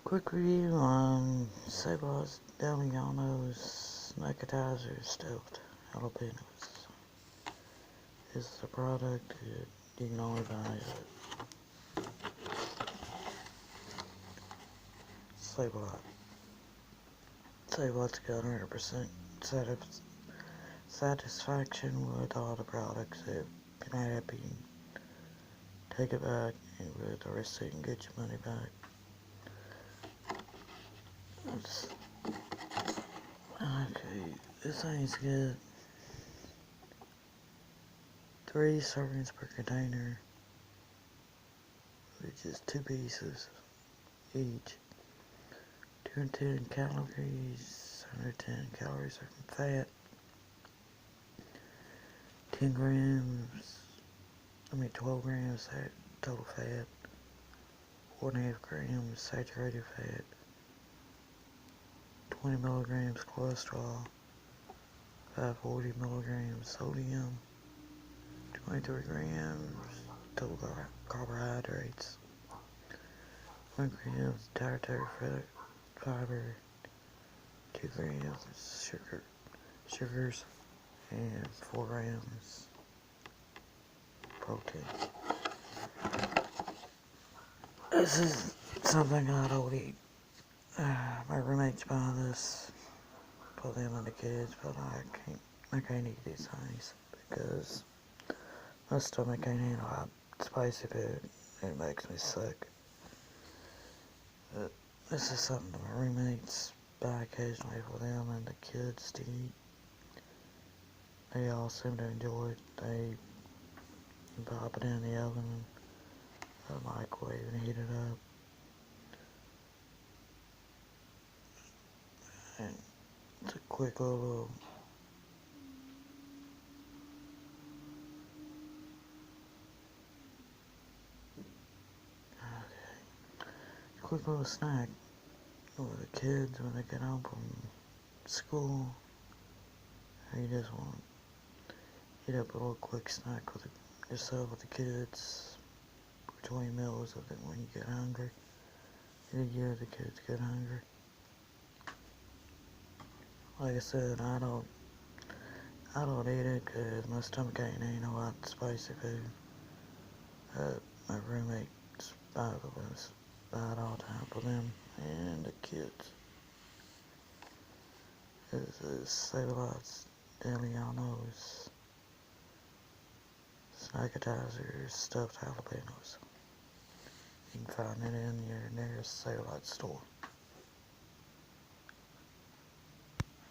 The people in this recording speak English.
Quick review on Lot Delianos Nicotizers Stuffed Jalapeños. This is a product that you can only buy at Lot. Lot's got 100% satisfaction with all the products. If you're not happy, take it back, and with the receipt and get your money back. Okay, this thing's good. 3 servings per container, which is 2 pieces each. 210 calories, 110 calories of fat, 12 grams total fat, 4.5 grams saturated fat, 20 milligrams cholesterol, 540 milligrams sodium, 23 grams total carbohydrates, 1 gram dietary fiber, 2 grams sugars, and 4 grams protein. This is something I don't eat. My roommates buy this for them and the kids, but I can't eat these things because my stomach can't handle hot, spicy food. It makes me sick. But this is something that my roommates buy occasionally for them and the kids to eat. They all seem to enjoy it. They pop it in the oven and microwave and heat it up. And it's a quick little snack for the kids when they get home from school. You just want to heat up a little quick snack with yourself with the kids between meals of it when you get hungry. You give the kids get hungry. Like I said, I don't eat it because my stomach ain't no hot spicy food. My roommates buy it all the time for them and the kids. This is Lot Delianos Nicotizers Stuffed Jalapeños. You can find it in your nearest Lot store.